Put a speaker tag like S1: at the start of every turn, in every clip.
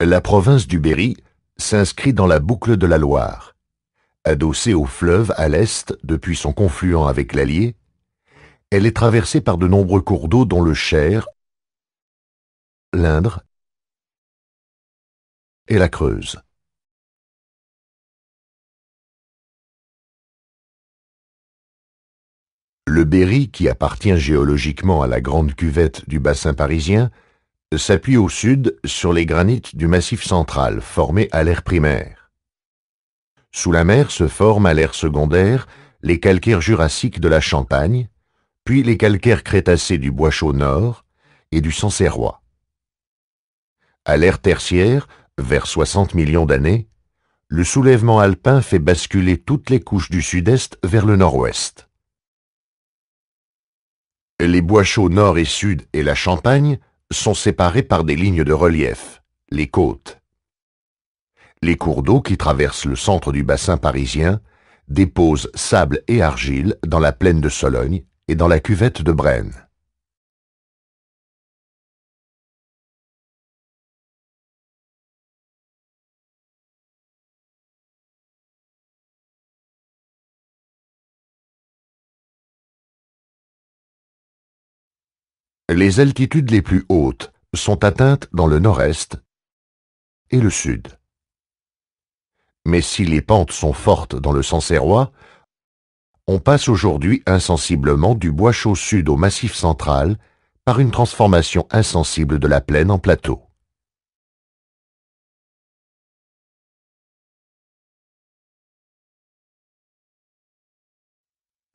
S1: La province du Berry s'inscrit dans la boucle de la Loire. Adossée au fleuve à l'est depuis son confluent avec l'Allier, elle est traversée par de nombreux cours d'eau dont le Cher, l'Indre et la Creuse. Le Berry, qui appartient géologiquement à la grande cuvette du bassin parisien, s'appuie au sud sur les granites du Massif central formés à l'ère primaire. Sous la mer se forment à l'ère secondaire les calcaires jurassiques de la Champagne, puis les calcaires crétacés du Bois-Chaud nord et du Sancerrois. À l'ère tertiaire, vers 60 millions d'années, le soulèvement alpin fait basculer toutes les couches du sud-est vers le nord-ouest. Les Bois-Chauds nord et sud et la Champagne sont séparés par des lignes de relief, les côtes. Les cours d'eau qui traversent le centre du bassin parisien déposent sable et argile dans la plaine de Sologne et dans la cuvette de Brenne. Les altitudes les plus hautes sont atteintes dans le nord-est et le sud. Mais si les pentes sont fortes dans le Sancerrois, on passe aujourd'hui insensiblement du Bois-Chaud sud au Massif central par une transformation insensible de la plaine en plateau.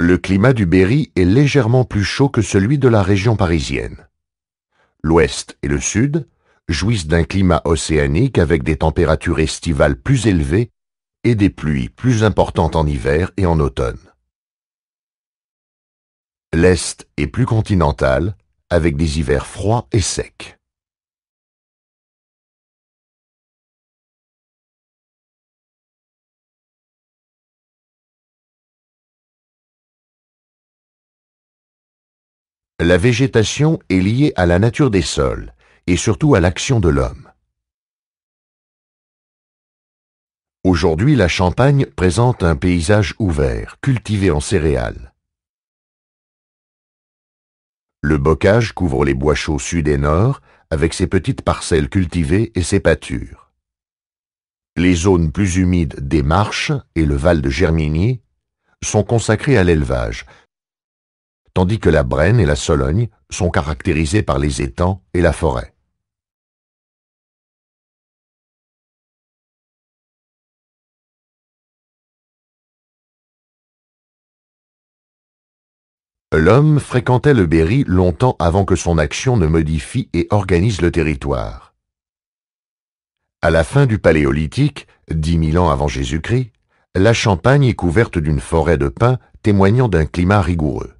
S1: Le climat du Berry est légèrement plus chaud que celui de la région parisienne. L'ouest et le sud jouissent d'un climat océanique avec des températures estivales plus élevées et des pluies plus importantes en hiver et en automne. L'est est plus continental avec des hivers froids et secs. La végétation est liée à la nature des sols et surtout à l'action de l'homme. Aujourd'hui, la Champagne présente un paysage ouvert, cultivé en céréales. Le bocage couvre les Bois-Chauds sud et nord avec ses petites parcelles cultivées et ses pâtures. Les zones plus humides des Marches et le Val de Germigny sont consacrées à l'élevage, tandis que la Brenne et la Sologne sont caractérisées par les étangs et la forêt. L'homme fréquentait le Berry longtemps avant que son action ne modifie et organise le territoire. À la fin du Paléolithique, 10 000 ans avant Jésus-Christ, la Champagne est couverte d'une forêt de pins témoignant d'un climat rigoureux.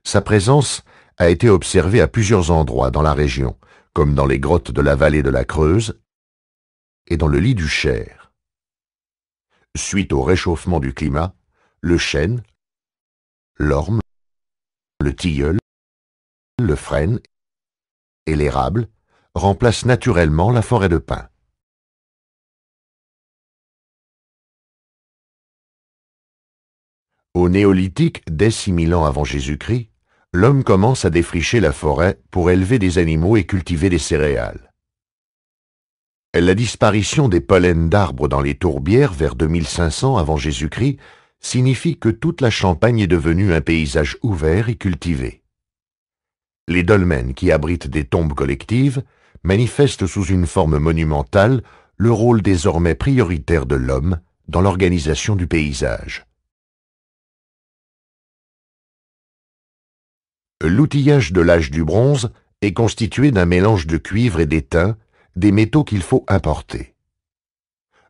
S1: Sa présence a été observée à plusieurs endroits dans la région, comme dans les grottes de la vallée de la Creuse et dans le lit du Cher. Suite au réchauffement du climat, le chêne, l'orme, le tilleul, le frêne et l'érable remplacent naturellement la forêt de pins. Au Néolithique, dès 6 000 ans avant Jésus-Christ, l'homme commence à défricher la forêt pour élever des animaux et cultiver des céréales. La disparition des pollens d'arbres dans les tourbières vers 2500 avant Jésus-Christ signifie que toute la Champagne est devenue un paysage ouvert et cultivé. Les dolmens qui abritent des tombes collectives manifestent sous une forme monumentale le rôle désormais prioritaire de l'homme dans l'organisation du paysage. L'outillage de l'âge du bronze est constitué d'un mélange de cuivre et d'étain, des métaux qu'il faut importer.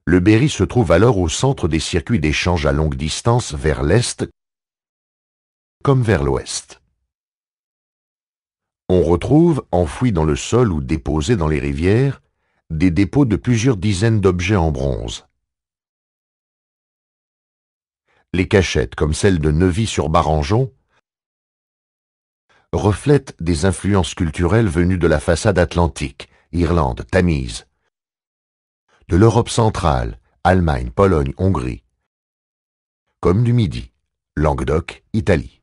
S1: Le Berry se trouve alors au centre des circuits d'échange à longue distance vers l'est comme vers l'ouest. On retrouve, enfouis dans le sol ou déposés dans les rivières, des dépôts de plusieurs dizaines d'objets en bronze. Les cachettes, comme celle de Neuvy-sur-Barangeon, reflètent des influences culturelles venues de la façade atlantique, Irlande, Tamise, de l'Europe centrale, Allemagne, Pologne, Hongrie, comme du Midi, Languedoc, Italie.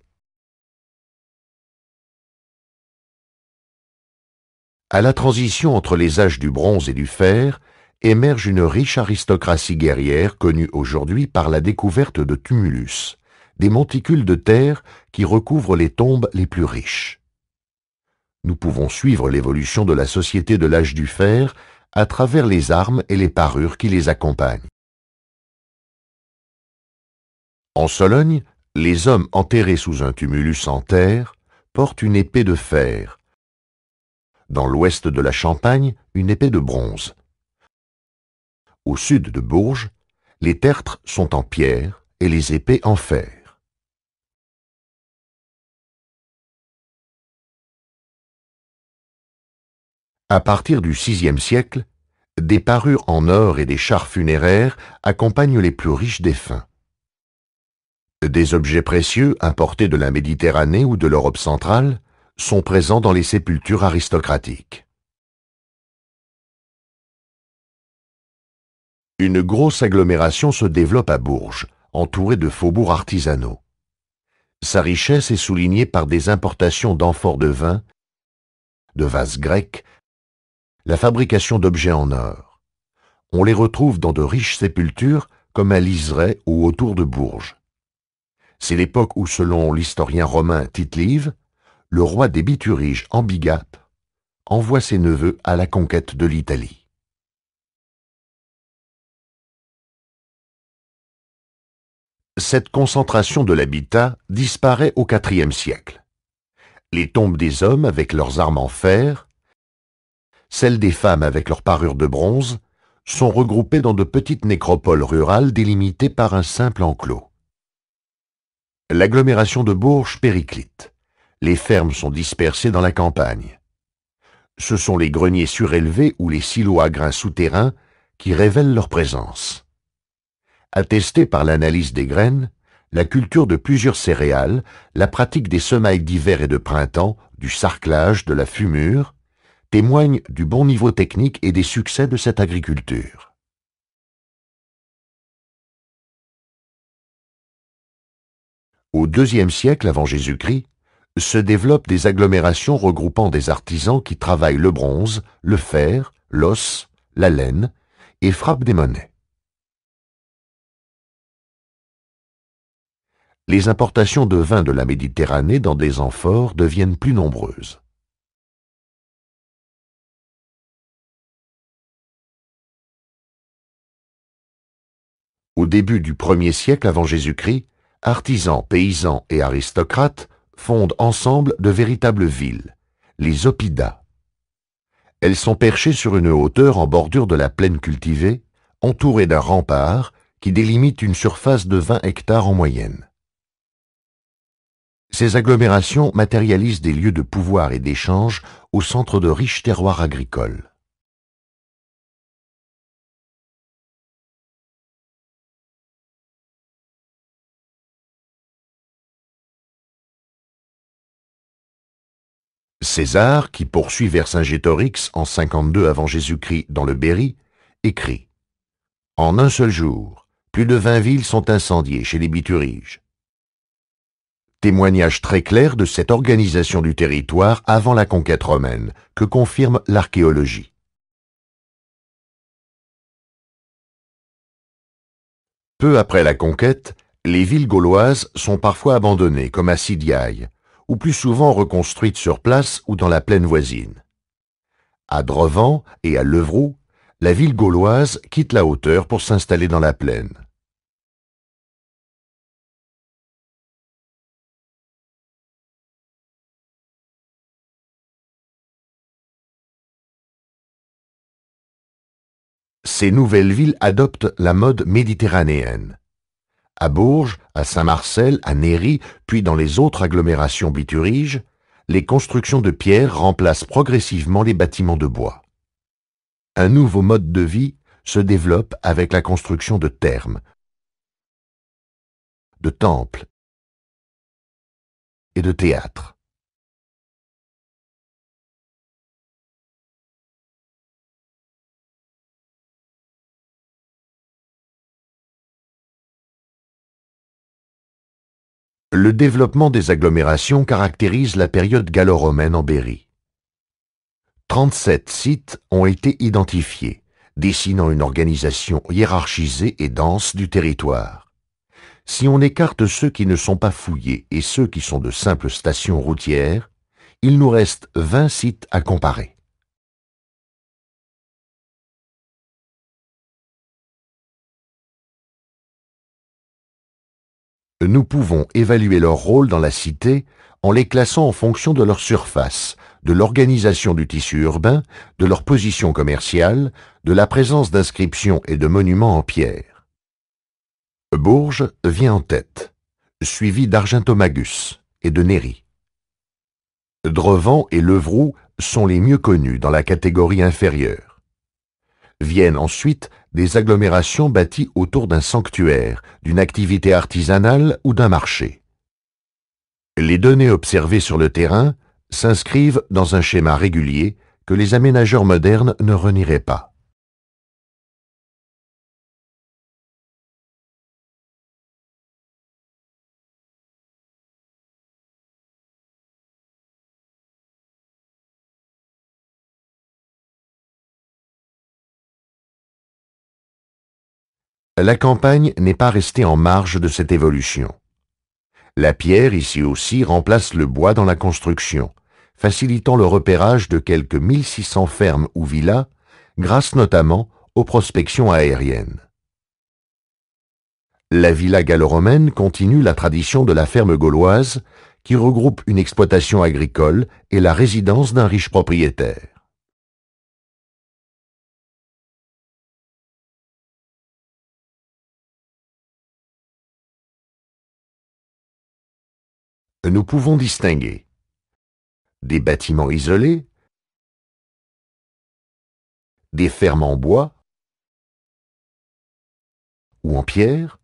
S1: À la transition entre les âges du bronze et du fer, émerge une riche aristocratie guerrière connue aujourd'hui par la découverte de tumulus, des monticules de terre qui recouvrent les tombes les plus riches. Nous pouvons suivre l'évolution de la société de l'âge du fer à travers les armes et les parures qui les accompagnent. En Sologne, les hommes enterrés sous un tumulus en terre portent une épée de fer. Dans l'ouest de la Champagne, une épée de bronze. Au sud de Bourges, les tertres sont en pierre et les épées en fer. À partir du VIe siècle, des parures en or et des chars funéraires accompagnent les plus riches défunts. Des objets précieux importés de la Méditerranée ou de l'Europe centrale sont présents dans les sépultures aristocratiques. Une grosse agglomération se développe à Bourges, entourée de faubourgs artisanaux. Sa richesse est soulignée par des importations d'amphores de vin, de vases grecs, la fabrication d'objets en or. On les retrouve dans de riches sépultures comme à Liserey ou autour de Bourges. C'est l'époque où, selon l'historien romain Tite-Live, le roi des Bituriges, Ambigape, envoie ses neveux à la conquête de l'Italie. Cette concentration de l'habitat disparaît au IVe siècle. Les tombes des hommes avec leurs armes en fer, celles des femmes avec leurs parures de bronze, sont regroupées dans de petites nécropoles rurales délimitées par un simple enclos. L'agglomération de Bourges périclite. Les fermes sont dispersées dans la campagne. Ce sont les greniers surélevés ou les silos à grains souterrains qui révèlent leur présence. Attestée par l'analyse des graines, la culture de plusieurs céréales, la pratique des semailles d'hiver et de printemps, du sarclage, de la fumure, témoignent du bon niveau technique et des succès de cette agriculture. Au IIe siècle avant Jésus-Christ, se développent des agglomérations regroupant des artisans qui travaillent le bronze, le fer, l'os, la laine et frappent des monnaies. Les importations de vin de la Méditerranée dans des amphores deviennent plus nombreuses. Au début du 1er siècle avant Jésus-Christ, artisans, paysans et aristocrates fondent ensemble de véritables villes, les oppida. Elles sont perchées sur une hauteur en bordure de la plaine cultivée, entourées d'un rempart qui délimite une surface de 20 hectares en moyenne. Ces agglomérations matérialisent des lieux de pouvoir et d'échange au centre de riches terroirs agricoles. César, qui poursuit Vercingétorix en 52 avant Jésus-Christ dans le Berry, écrit « En un seul jour, plus de 20 villes sont incendiées chez les Bituriges. » Témoignage très clair de cette organisation du territoire avant la conquête romaine, que confirme l'archéologie. Peu après la conquête, les villes gauloises sont parfois abandonnées, comme à Sidiailles, ou plus souvent reconstruites sur place ou dans la plaine voisine. À Drevant et à Levroux, la ville gauloise quitte la hauteur pour s'installer dans la plaine. Ces nouvelles villes adoptent la mode méditerranéenne. À Bourges, à Saint-Marcel, à Néry, puis dans les autres agglomérations bituriges, les constructions de pierre remplacent progressivement les bâtiments de bois. Un nouveau mode de vie se développe avec la construction de thermes, de temples et de théâtres. Le développement des agglomérations caractérise la période gallo-romaine en Berry. 37 sites ont été identifiés, dessinant une organisation hiérarchisée et dense du territoire. Si on écarte ceux qui ne sont pas fouillés et ceux qui sont de simples stations routières, il nous reste 20 sites à comparer. Nous pouvons évaluer leur rôle dans la cité en les classant en fonction de leur surface, de l'organisation du tissu urbain, de leur position commerciale, de la présence d'inscriptions et de monuments en pierre. Bourges vient en tête, suivi d'Argentomagus et de Néry. Drevant et Levroux sont les mieux connus dans la catégorie inférieure. Viennent ensuite des agglomérations bâties autour d'un sanctuaire, d'une activité artisanale ou d'un marché. Les données observées sur le terrain s'inscrivent dans un schéma régulier que les aménageurs modernes ne renieraient pas. La campagne n'est pas restée en marge de cette évolution. La pierre, ici aussi, remplace le bois dans la construction, facilitant le repérage de quelques 1600 fermes ou villas, grâce notamment aux prospections aériennes. La villa gallo-romaine continue la tradition de la ferme gauloise, qui regroupe une exploitation agricole et la résidence d'un riche propriétaire. Nous pouvons distinguer des bâtiments isolés, des fermes en bois ou en pierre,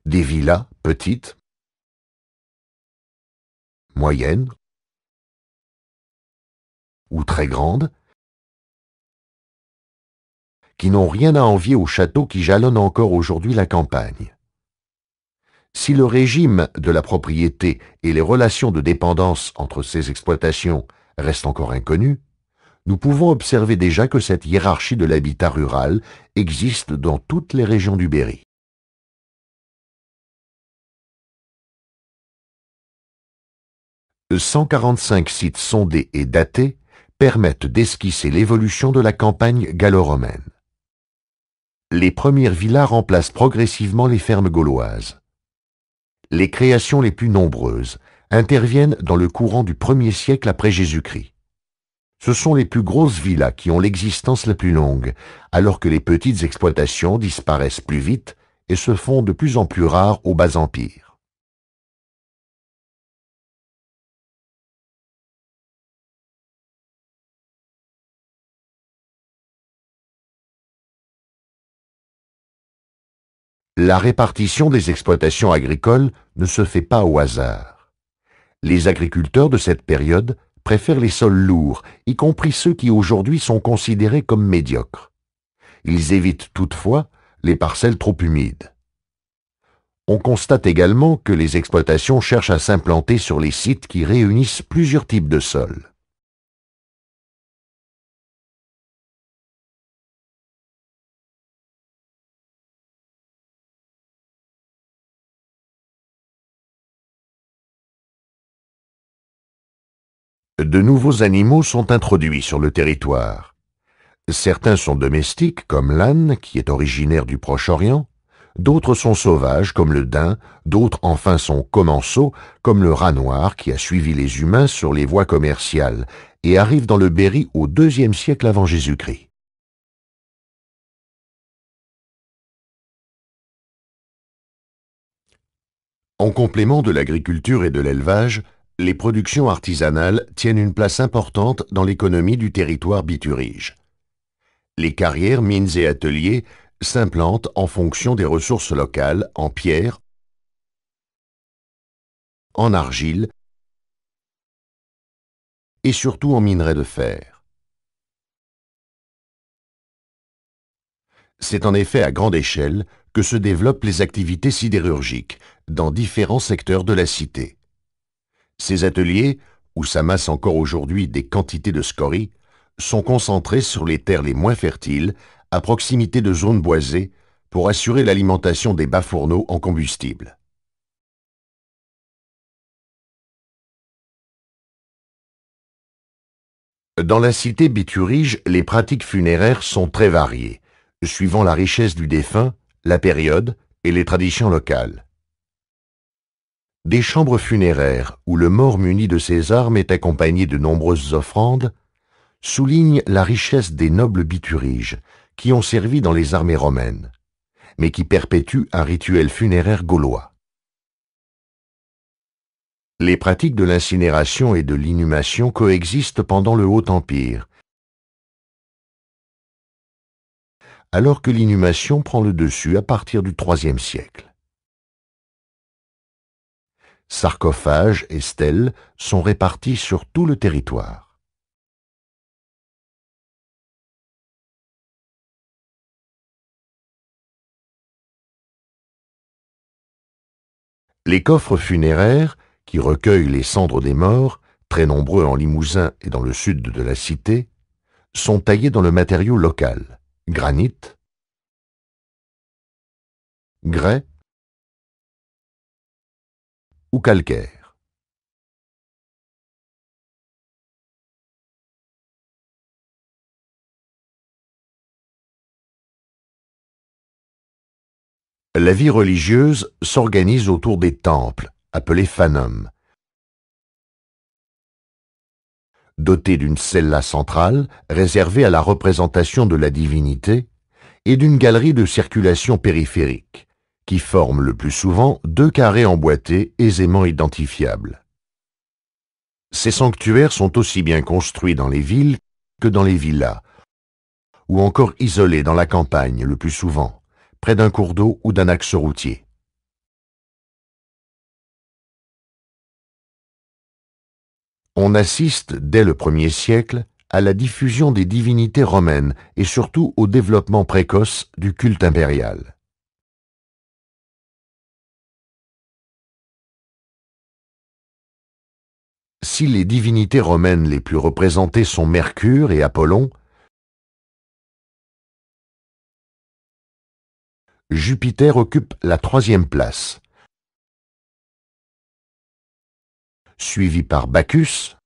S1: des villas petites, moyennes ou très grandes, qui n'ont rien à envier aux châteaux qui jalonnent encore aujourd'hui la campagne. Si le régime de la propriété et les relations de dépendance entre ces exploitations restent encore inconnus, nous pouvons observer déjà que cette hiérarchie de l'habitat rural existe dans toutes les régions du Berry. Les 145 sites sondés et datés permettent d'esquisser l'évolution de la campagne gallo-romaine. Les premières villas remplacent progressivement les fermes gauloises. Les créations les plus nombreuses interviennent dans le courant du 1er siècle après Jésus-Christ. Ce sont les plus grosses villas qui ont l'existence la plus longue, alors que les petites exploitations disparaissent plus vite et se font de plus en plus rares au Bas-Empire. La répartition des exploitations agricoles ne se fait pas au hasard. Les agriculteurs de cette période préfèrent les sols lourds, y compris ceux qui aujourd'hui sont considérés comme médiocres. Ils évitent toutefois les parcelles trop humides. On constate également que les exploitations cherchent à s'implanter sur les sites qui réunissent plusieurs types de sols. De nouveaux animaux sont introduits sur le territoire. Certains sont domestiques, comme l'âne, qui est originaire du Proche-Orient. D'autres sont sauvages, comme le daim. D'autres enfin sont commensaux, comme le rat noir, qui a suivi les humains sur les voies commerciales et arrive dans le Berry au IIe siècle avant Jésus-Christ. En complément de l'agriculture et de l'élevage, les productions artisanales tiennent une place importante dans l'économie du territoire biturige. Les carrières, mines et ateliers s'implantent en fonction des ressources locales en pierre, en argile et surtout en minerai de fer. C'est en effet à grande échelle que se développent les activités sidérurgiques dans différents secteurs de la cité. Ces ateliers, où s'amassent encore aujourd'hui des quantités de scories, sont concentrés sur les terres les moins fertiles, à proximité de zones boisées, pour assurer l'alimentation des bas fourneaux en combustible. Dans la cité biturige, les pratiques funéraires sont très variées, suivant la richesse du défunt, la période et les traditions locales. Des chambres funéraires où le mort muni de ses armes est accompagné de nombreuses offrandes soulignent la richesse des nobles bituriges qui ont servi dans les armées romaines, mais qui perpétuent un rituel funéraire gaulois. Les pratiques de l'incinération et de l'inhumation coexistent pendant le Haut Empire, alors que l'inhumation prend le dessus à partir du IIIe siècle. Sarcophages et stèles sont répartis sur tout le territoire. Les coffres funéraires, qui recueillent les cendres des morts, très nombreux en Limousin et dans le sud de la cité, sont taillés dans le matériau local, granit, grès ou calcaire. La vie religieuse s'organise autour des temples, appelés fanum, dotés d'une cella centrale réservée à la représentation de la divinité et d'une galerie de circulation périphérique, qui forment le plus souvent deux carrés emboîtés aisément identifiables. Ces sanctuaires sont aussi bien construits dans les villes que dans les villas, ou encore isolés dans la campagne le plus souvent, près d'un cours d'eau ou d'un axe routier. On assiste, dès le 1er siècle, à la diffusion des divinités romaines et surtout au développement précoce du culte impérial. Si les divinités romaines les plus représentées sont Mercure et Apollon, Jupiter occupe la 3e place, suivi par Bacchus,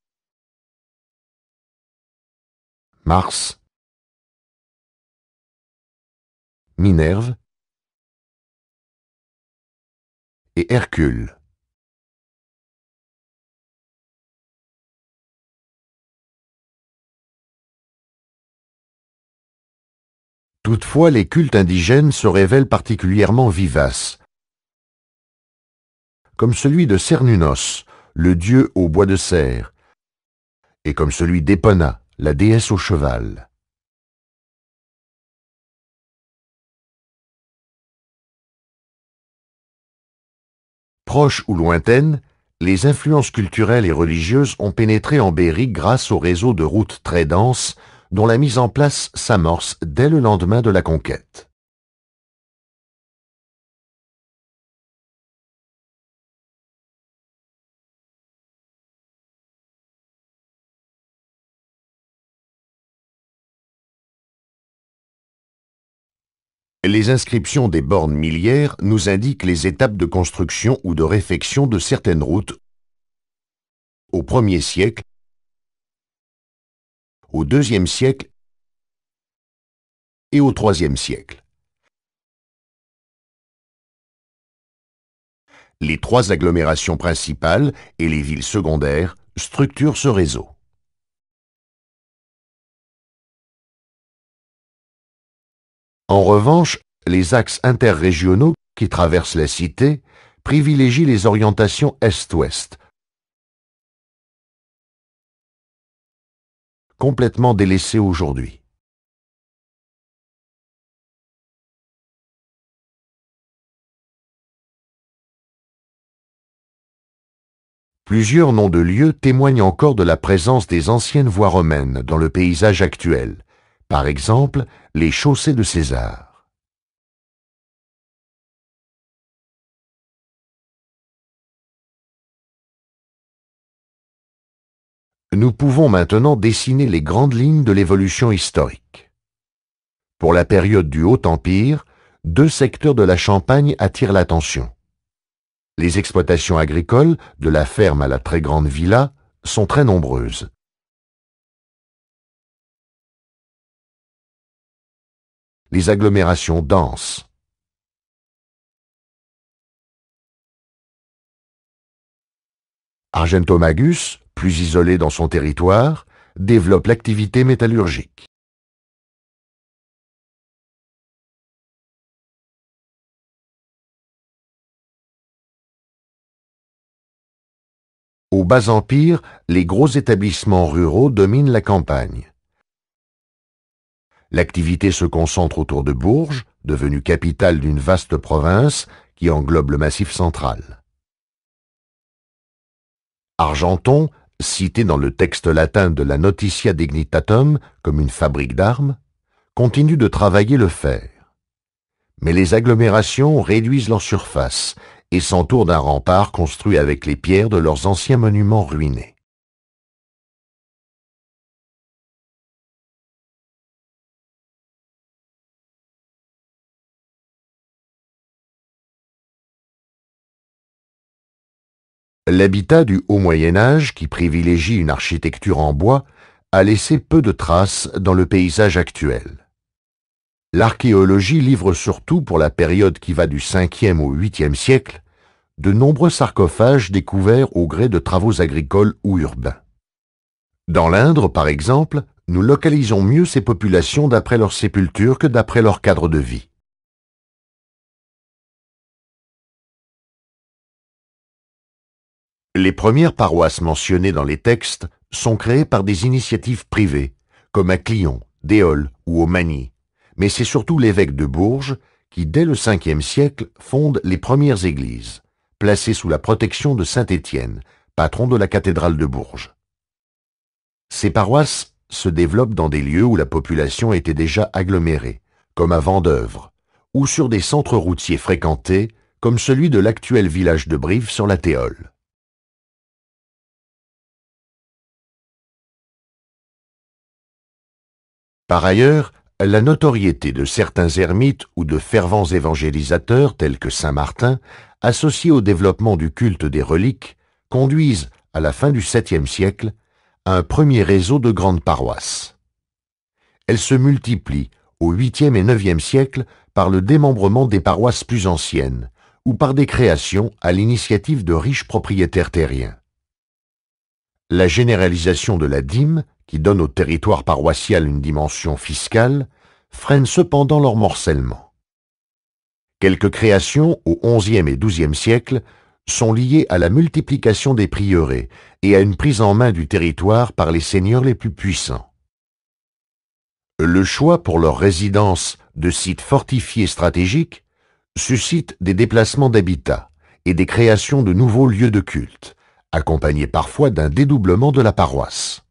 S1: Mars, Minerve et Hercule. Toutefois, les cultes indigènes se révèlent particulièrement vivaces, comme celui de Cernunnos, le dieu au bois de cerf, et comme celui d'Épona, la déesse au cheval. Proches ou lointaines, les influences culturelles et religieuses ont pénétré en Berry grâce au réseau de routes très denses dont la mise en place s'amorce dès le lendemain de la conquête. Les inscriptions des bornes milliaires nous indiquent les étapes de construction ou de réfection de certaines routes au 1er siècle, au 2e siècle et au 3e siècle. Les 3 agglomérations principales et les villes secondaires structurent ce réseau. En revanche, les axes interrégionaux qui traversent la cité privilégient les orientations est-ouest, complètement délaissées aujourd'hui. Plusieurs noms de lieux témoignent encore de la présence des anciennes voies romaines dans le paysage actuel, par exemple les chaussées de César. Nous pouvons maintenant dessiner les grandes lignes de l'évolution historique. Pour la période du Haut Empire, deux secteurs de la Champagne attirent l'attention. Les exploitations agricoles, de la ferme à la très grande villa, sont très nombreuses. Les agglomérations denses. Argentomagus, plus isolé dans son territoire, développe l'activité métallurgique. Au Bas-Empire, les gros établissements ruraux dominent la campagne. L'activité se concentre autour de Bourges, devenue capitale d'une vaste province qui englobe le Massif central. Argenton, cité dans le texte latin de la Notitia Dignitatum comme une fabrique d'armes, continue de travailler le fer. Mais les agglomérations réduisent leur surface et s'entourent d'un rempart construit avec les pierres de leurs anciens monuments ruinés. L'habitat du Haut Moyen Âge, qui privilégie une architecture en bois, a laissé peu de traces dans le paysage actuel. L'archéologie livre surtout, pour la période qui va du 5e au 8e siècle, de nombreux sarcophages découverts au gré de travaux agricoles ou urbains. Dans l'Indre, par exemple, nous localisons mieux ces populations d'après leur sépulture que d'après leur cadre de vie. Les premières paroisses mentionnées dans les textes sont créées par des initiatives privées, comme à Clion, Déol ou au Magny, mais c'est surtout l'évêque de Bourges qui, dès le 5e siècle, fonde les premières églises, placées sous la protection de saint Étienne, patron de la cathédrale de Bourges. Ces paroisses se développent dans des lieux où la population était déjà agglomérée, comme à Vendeuvre, ou sur des centres routiers fréquentés, comme celui de l'actuel village de Brive sur la Théols. Par ailleurs, la notoriété de certains ermites ou de fervents évangélisateurs tels que saint Martin, associés au développement du culte des reliques, conduisent, à la fin du 7e siècle, à un premier réseau de grandes paroisses. Elles se multiplient au 8e et 9e siècle par le démembrement des paroisses plus anciennes ou par des créations à l'initiative de riches propriétaires terriens. La généralisation de la dîme, qui donne au territoire paroissial une dimension fiscale, freine cependant leur morcellement. Quelques créations au XIe et XIIe siècle sont liées à la multiplication des prieurés et à une prise en main du territoire par les seigneurs les plus puissants. Le choix pour leur résidence de sites fortifiés stratégiques suscite des déplacements d'habitat et des créations de nouveaux lieux de culte, accompagnés parfois d'un dédoublement de la paroisse.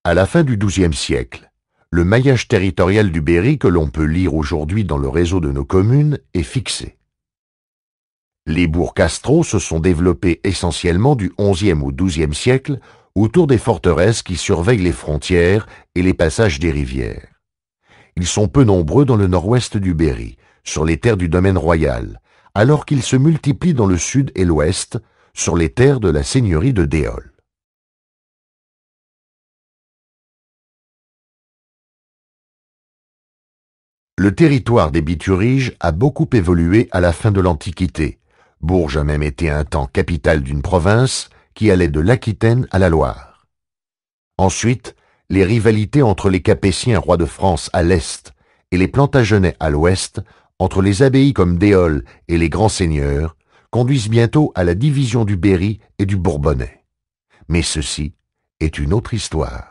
S1: À la fin du XIIe siècle, le maillage territorial du Berry que l'on peut lire aujourd'hui dans le réseau de nos communes est fixé. Les bourgs castraux se sont développés essentiellement du XIe au XIIe siècle autour des forteresses qui surveillent les frontières et les passages des rivières. Ils sont peu nombreux dans le nord-ouest du Berry, sur les terres du domaine royal, alors qu'ils se multiplient dans le sud et l'ouest, sur les terres de la seigneurie de Déol. Le territoire des Bituriges a beaucoup évolué à la fin de l'Antiquité. Bourges a même été un temps capitale d'une province qui allait de l'Aquitaine à la Loire. Ensuite, les rivalités entre les Capétiens rois de France à l'est et les Plantagenets à l'ouest, entre les abbayes comme Déol et les grands seigneurs, conduisent bientôt à la division du Berry et du Bourbonnais. Mais ceci est une autre histoire.